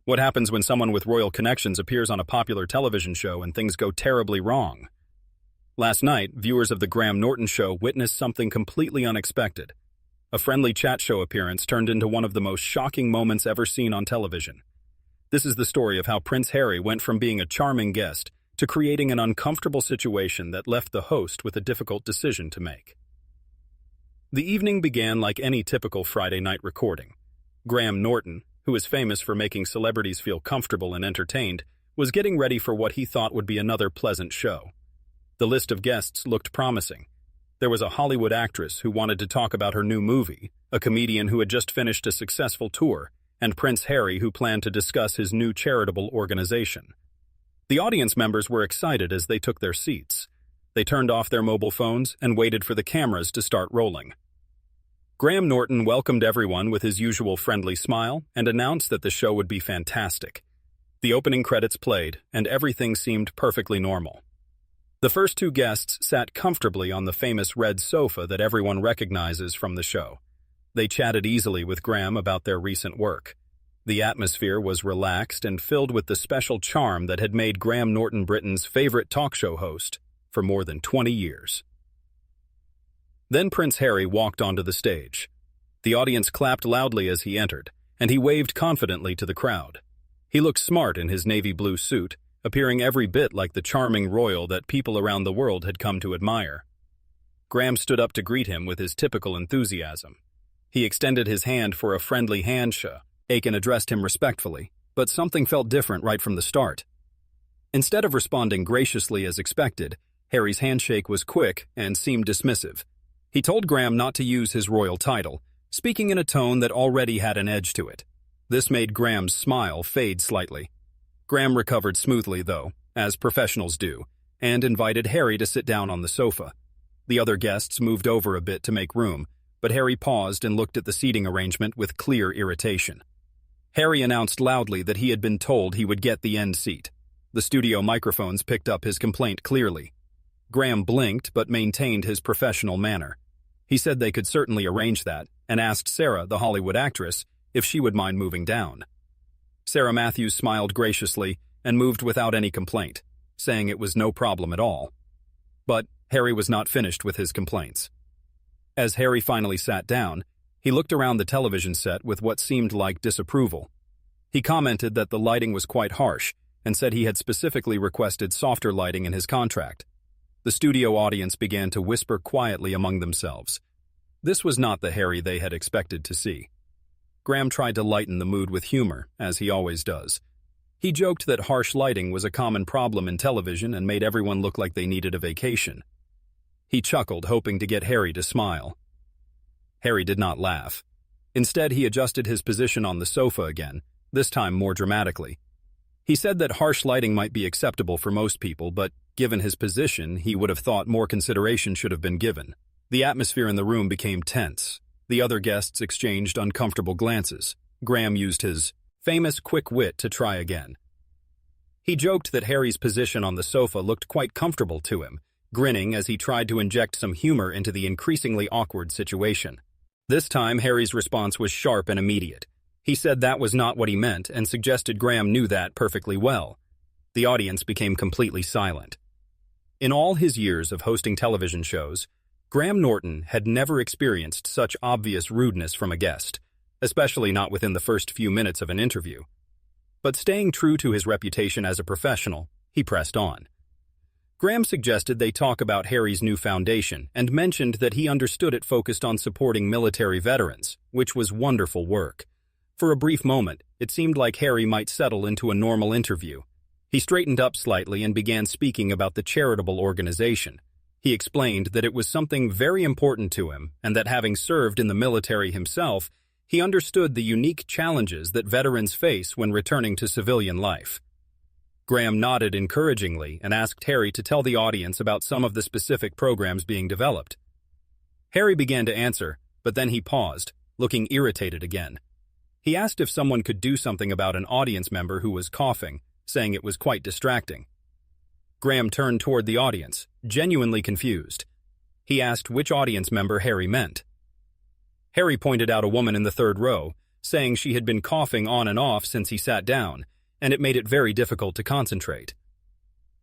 What happens when someone with royal connections appears on a popular television show and things go terribly wrong? Last night, viewers of the Graham Norton Show witnessed something completely unexpected. A friendly chat show appearance turned into one of the most shocking moments ever seen on television. This is the story of how Prince Harry went from being a charming guest to creating an uncomfortable situation that left the host with a difficult decision to make. The evening began like any typical Friday night recording. Graham Norton, who is famous for making celebrities feel comfortable and entertained, was getting ready for what he thought would be another pleasant show. The list of guests looked promising. There was a Hollywood actress who wanted to talk about her new movie, a comedian who had just finished a successful tour, and Prince Harry who planned to discuss his new charitable organization. The audience members were excited as they took their seats. They turned off their mobile phones and waited for the cameras to start rolling. Graham Norton welcomed everyone with his usual friendly smile and announced that the show would be fantastic. The opening credits played, and everything seemed perfectly normal. The first two guests sat comfortably on the famous red sofa that everyone recognizes from the show. They chatted easily with Graham about their recent work. The atmosphere was relaxed and filled with the special charm that had made Graham Norton Britain's favorite talk show host for more than 20 years. Then Prince Harry walked onto the stage. The audience clapped loudly as he entered, and he waved confidently to the crowd. He looked smart in his navy blue suit, appearing every bit like the charming royal that people around the world had come to admire. Graham stood up to greet him with his typical enthusiasm. He extended his hand for a friendly handshake. Aiken addressed him respectfully, but something felt different right from the start. Instead of responding graciously as expected, Harry's handshake was quick and seemed dismissive. He told Graham not to use his royal title, speaking in a tone that already had an edge to it. This made Graham's smile fade slightly. Graham recovered smoothly, though, as professionals do, and invited Harry to sit down on the sofa. The other guests moved over a bit to make room, but Harry paused and looked at the seating arrangement with clear irritation. Harry announced loudly that he had been told he would get the end seat. The studio microphones picked up his complaint clearly. Graham blinked but maintained his professional manner. He said they could certainly arrange that, and asked Sarah, the Hollywood actress, if she would mind moving down. Sarah Matthews smiled graciously and moved without any complaint, saying it was no problem at all. But Harry was not finished with his complaints. As Harry finally sat down, he looked around the television set with what seemed like disapproval. He commented that the lighting was quite harsh and said he had specifically requested softer lighting in his contract. The studio audience began to whisper quietly among themselves. This was not the Harry they had expected to see. Graham tried to lighten the mood with humor, as he always does. He joked that harsh lighting was a common problem in television and made everyone look like they needed a vacation. He chuckled, hoping to get Harry to smile. Harry did not laugh. Instead, he adjusted his position on the sofa again, this time more dramatically. He said that harsh lighting might be acceptable for most people, but given his position, he would have thought more consideration should have been given. The atmosphere in the room became tense. The other guests exchanged uncomfortable glances. Graham used his famous quick wit to try again. He joked that Harry's position on the sofa looked quite comfortable to him, grinning as he tried to inject some humor into the increasingly awkward situation. This time, Harry's response was sharp and immediate. He said that was not what he meant and suggested Graham knew that perfectly well. The audience became completely silent. In all his years of hosting television shows, Graham Norton had never experienced such obvious rudeness from a guest, especially not within the first few minutes of an interview. But staying true to his reputation as a professional, he pressed on. Graham suggested they talk about Harry's new foundation and mentioned that he understood it focused on supporting military veterans, which was wonderful work. For a brief moment, it seemed like Harry might settle into a normal interview. He straightened up slightly and began speaking about the charitable organization. He explained that it was something very important to him and that having served in the military himself, he understood the unique challenges that veterans face when returning to civilian life. Graham nodded encouragingly and asked Harry to tell the audience about some of the specific programs being developed. Harry began to answer, but then he paused, looking irritated again. He asked if someone could do something about an audience member who was coughing, saying it was quite distracting. Graham turned toward the audience, genuinely confused. He asked which audience member Harry meant. Harry pointed out a woman in the third row, saying she had been coughing on and off since he sat down, and it made it very difficult to concentrate.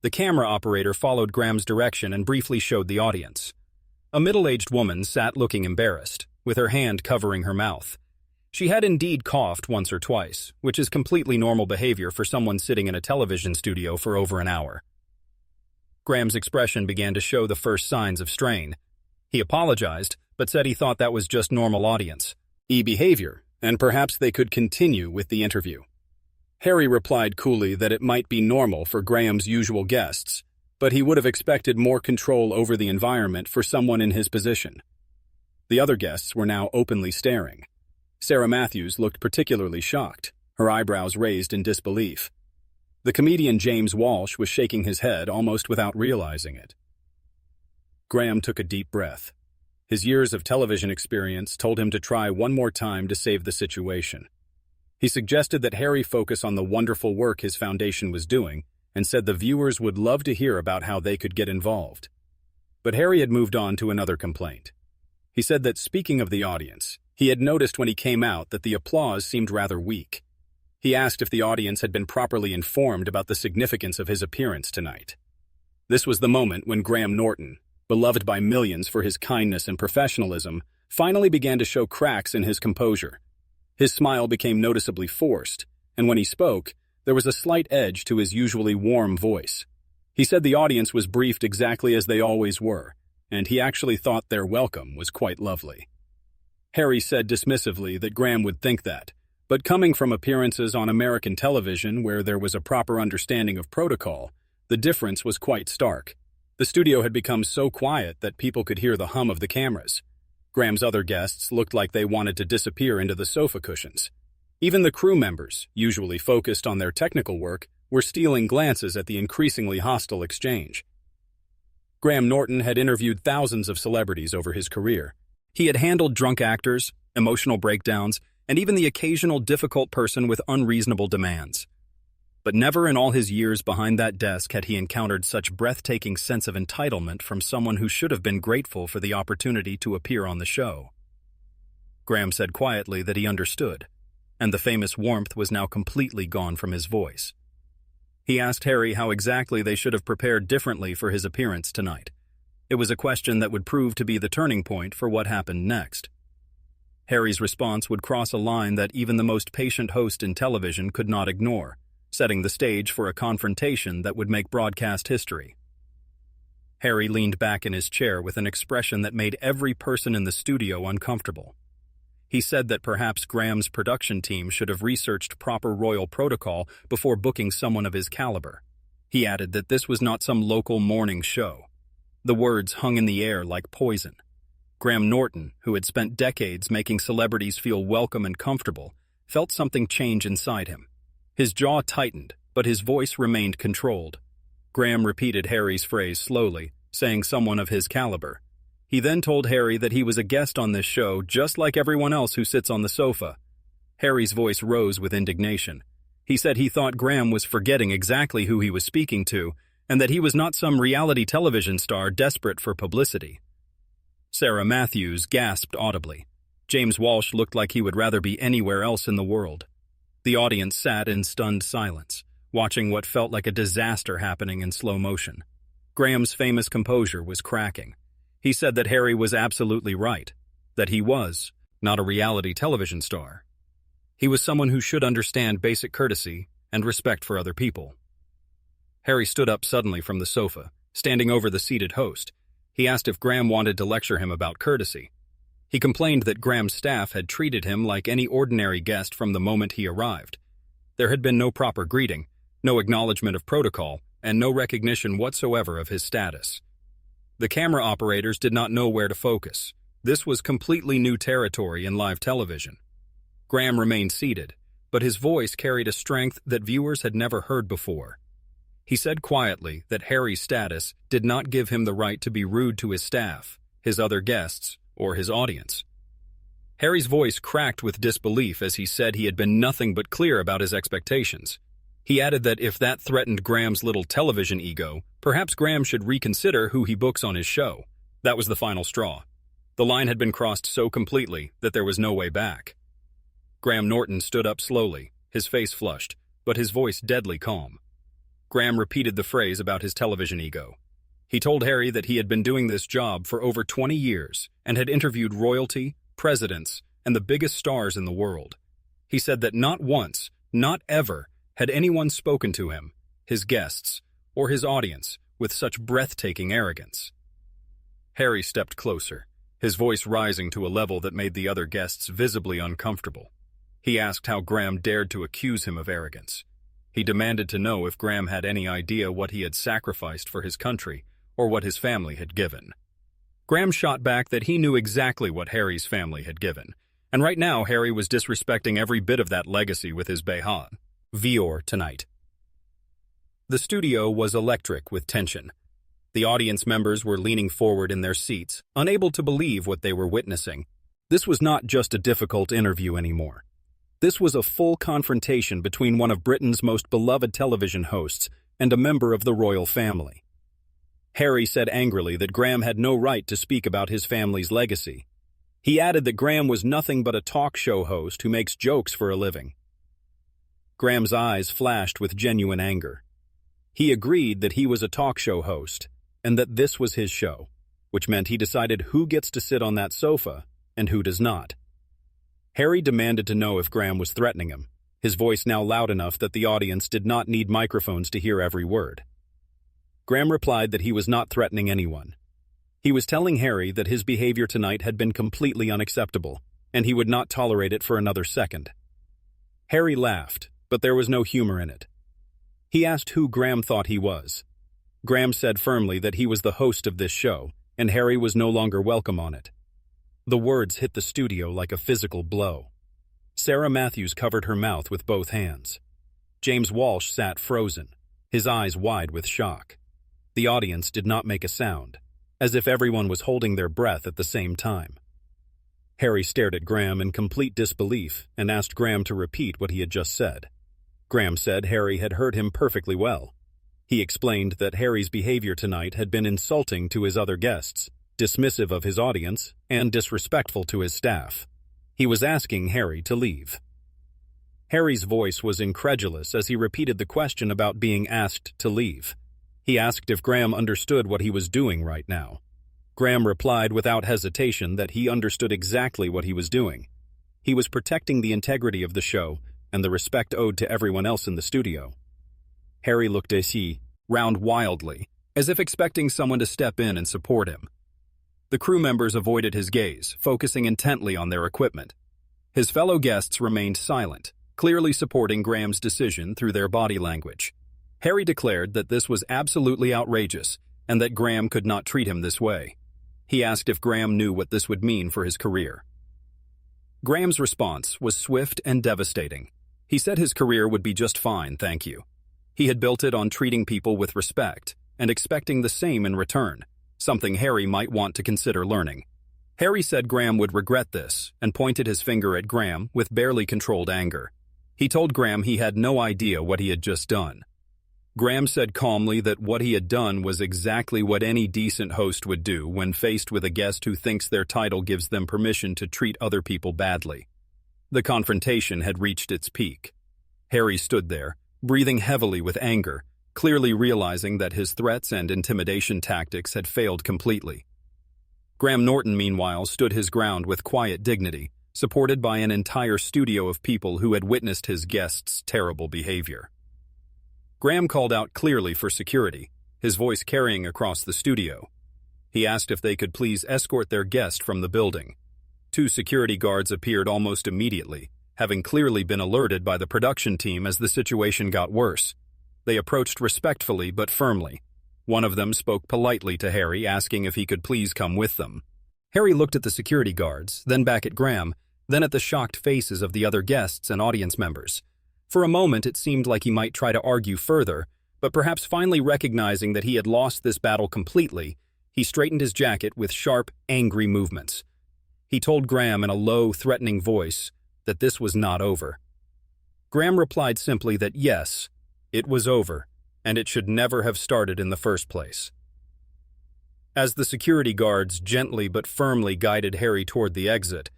The camera operator followed Graham's direction and briefly showed the audience. A middle-aged woman sat looking embarrassed, with her hand covering her mouth. She had indeed coughed once or twice, which is completely normal behavior for someone sitting in a television studio for over an hour. Graham's expression began to show the first signs of strain. He apologized, but said he thought that was just normal audience behavior, and perhaps they could continue with the interview. Harry replied coolly that it might be normal for Graham's usual guests, but he would have expected more control over the environment for someone in his position. The other guests were now openly staring. Sarah Matthews looked particularly shocked, her eyebrows raised in disbelief. The comedian James Walsh was shaking his head almost without realizing it. Graham took a deep breath. His years of television experience told him to try one more time to save the situation. He suggested that Harry focus on the wonderful work his foundation was doing and said the viewers would love to hear about how they could get involved. But Harry had moved on to another complaint. He said that speaking of the audience, he had noticed when he came out that the applause seemed rather weak. He asked if the audience had been properly informed about the significance of his appearance tonight. This was the moment when Graham Norton, beloved by millions for his kindness and professionalism, finally began to show cracks in his composure. His smile became noticeably forced, and when he spoke, there was a slight edge to his usually warm voice. He said the audience was briefed exactly as they always were, and he actually thought their welcome was quite lovely. Harry said dismissively that Graham would think that, but coming from appearances on American television where there was a proper understanding of protocol, the difference was quite stark. The studio had become so quiet that people could hear the hum of the cameras. Graham's other guests looked like they wanted to disappear into the sofa cushions. Even the crew members, usually focused on their technical work, were stealing glances at the increasingly hostile exchange. Graham Norton had interviewed thousands of celebrities over his career. He had handled drunk actors, emotional breakdowns, and even the occasional difficult person with unreasonable demands. But never in all his years behind that desk had he encountered such breathtaking sense of entitlement from someone who should have been grateful for the opportunity to appear on the show. Graham said quietly that he understood, and the famous warmth was now completely gone from his voice. He asked Harry how exactly they should have prepared differently for his appearance tonight. It was a question that would prove to be the turning point for what happened next. Harry's response would cross a line that even the most patient host in television could not ignore, setting the stage for a confrontation that would make broadcast history. Harry leaned back in his chair with an expression that made every person in the studio uncomfortable. He said that perhaps Graham's production team should have researched proper royal protocol before booking someone of his caliber. He added that this was not some local morning show. The words hung in the air like poison. Graham Norton, who had spent decades making celebrities feel welcome and comfortable, felt something change inside him. His jaw tightened, but his voice remained controlled. Graham repeated Harry's phrase slowly, saying someone of his caliber. He then told Harry that he was a guest on this show just like everyone else who sits on the sofa. Harry's voice rose with indignation. He said he thought Graham was forgetting exactly who he was speaking to, and that he was not some reality television star desperate for publicity. Sarah Matthews gasped audibly. James Walsh looked like he would rather be anywhere else in the world. The audience sat in stunned silence, watching what felt like a disaster happening in slow motion. Graham's famous composure was cracking. He said that Harry was absolutely right, that he was not a reality television star. He was someone who should understand basic courtesy and respect for other people. Harry stood up suddenly from the sofa, standing over the seated host. He asked if Graham wanted to lecture him about courtesy. He complained that Graham's staff had treated him like any ordinary guest from the moment he arrived. There had been no proper greeting, no acknowledgement of protocol, and no recognition whatsoever of his status. The camera operators did not know where to focus. This was completely new territory in live television. Graham remained seated, but his voice carried a strength that viewers had never heard before. He said quietly that Harry's status did not give him the right to be rude to his staff, his other guests, or his audience. Harry's voice cracked with disbelief as he said he had been nothing but clear about his expectations. He added that if that threatened Graham's little television ego, perhaps Graham should reconsider who he books on his show. That was the final straw. The line had been crossed so completely that there was no way back. Graham Norton stood up slowly, his face flushed, but his voice deadly calm. Graham repeated the phrase about his television ego. He told Harry that he had been doing this job for over 20 years and had interviewed royalty, presidents, and the biggest stars in the world. He said that not once, not ever, had anyone spoken to him, his guests, or his audience with such breathtaking arrogance. Harry stepped closer, his voice rising to a level that made the other guests visibly uncomfortable. He asked how Graham dared to accuse him of arrogance. He demanded to know if Graham had any idea what he had sacrificed for his country or what his family had given. Graham shot back that he knew exactly what Harry's family had given, and right now Harry was disrespecting every bit of that legacy with his behavior tonight. The studio was electric with tension. The audience members were leaning forward in their seats, unable to believe what they were witnessing. This was not just a difficult interview anymore. This was a full confrontation between one of Britain's most beloved television hosts and a member of the royal family. Harry said angrily that Graham had no right to speak about his family's legacy. He added that Graham was nothing but a talk show host who makes jokes for a living. Graham's eyes flashed with genuine anger. He agreed that he was a talk show host and that this was his show, which meant he decided who gets to sit on that sofa and who does not. Harry demanded to know if Graham was threatening him, his voice now loud enough that the audience did not need microphones to hear every word. Graham replied that he was not threatening anyone. He was telling Harry that his behavior tonight had been completely unacceptable, and he would not tolerate it for another second. Harry laughed, but there was no humor in it. He asked who Graham thought he was. Graham said firmly that he was the host of this show, and Harry was no longer welcome on it. The words hit the studio like a physical blow. Sarah Matthews covered her mouth with both hands. James Walsh sat frozen, his eyes wide with shock. The audience did not make a sound, as if everyone was holding their breath at the same time. Harry stared at Graham in complete disbelief and asked Graham to repeat what he had just said. Graham said Harry had heard him perfectly well. He explained that Harry's behavior tonight had been insulting to his other guests, dismissive of his audience, and disrespectful to his staff. He was asking Harry to leave. Harry's voice was incredulous as he repeated the question about being asked to leave. He asked if Graham understood what he was doing right now. Graham replied without hesitation that he understood exactly what he was doing. He was protecting the integrity of the show and the respect owed to everyone else in the studio. Harry looked around wildly, as if expecting someone to step in and support him. The crew members avoided his gaze, focusing intently on their equipment. His fellow guests remained silent, clearly supporting Graham's decision through their body language. Harry declared that this was absolutely outrageous and that Graham could not treat him this way. He asked if Graham knew what this would mean for his career. Graham's response was swift and devastating. He said his career would be just fine, thank you. He had built it on treating people with respect and expecting the same in return, something Harry might want to consider learning. Harry said Graham would regret this and pointed his finger at Graham with barely controlled anger. He told Graham he had no idea what he had just done. Graham said calmly that what he had done was exactly what any decent host would do when faced with a guest who thinks their title gives them permission to treat other people badly. The confrontation had reached its peak. Harry stood there, breathing heavily with anger, clearly realizing that his threats and intimidation tactics had failed completely. Graham Norton, meanwhile, stood his ground with quiet dignity, supported by an entire studio of people who had witnessed his guests' terrible behavior. Graham called out clearly for security, his voice carrying across the studio. He asked if they could please escort their guest from the building. 2 security guards appeared almost immediately, having clearly been alerted by the production team as the situation got worse. They approached respectfully but firmly. One of them spoke politely to Harry, asking if he could please come with them. Harry looked at the security guards, then back at Graham, then at the shocked faces of the other guests and audience members. For a moment, it seemed like he might try to argue further, but perhaps finally recognizing that he had lost this battle completely, he straightened his jacket with sharp, angry movements. He told Graham in a low, threatening voice that this was not over. Graham replied simply that yes, it was over, and it should never have started in the first place. As the security guards gently but firmly guided Harry toward the exit,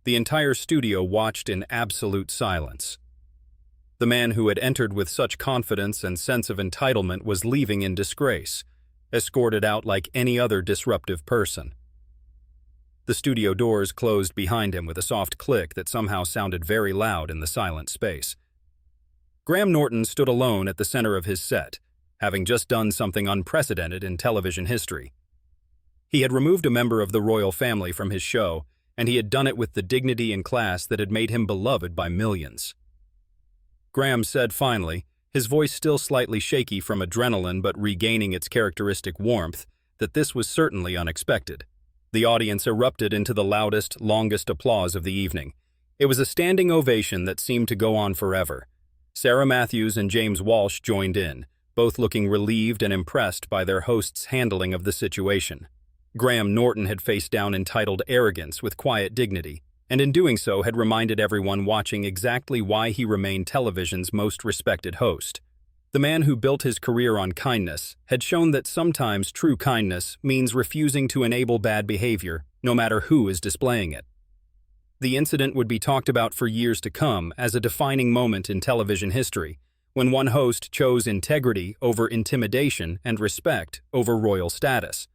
The entire studio watched in absolute silence. The man who had entered with such confidence and sense of entitlement was leaving in disgrace, escorted out like any other disruptive person. The studio doors closed behind him with a soft click that somehow sounded very loud in the silent space. Graham Norton stood alone at the center of his set, having just done something unprecedented in television history. He had removed a member of the royal family from his show, and he had done it with the dignity and class that had made him beloved by millions. Graham said finally, his voice still slightly shaky from adrenaline but regaining its characteristic warmth, that this was certainly unexpected. The audience erupted into the loudest, longest applause of the evening. It was a standing ovation that seemed to go on forever. Sarah Matthews and James Walsh joined in, both looking relieved and impressed by their host's handling of the situation. Graham Norton had faced down entitled arrogance with quiet dignity, and in doing so had reminded everyone watching exactly why he remained television's most respected host. The man who built his career on kindness had shown that sometimes true kindness means refusing to enable bad behavior, no matter who is displaying it. The incident would be talked about for years to come as a defining moment in television history, when one host chose integrity over intimidation and respect over royal status.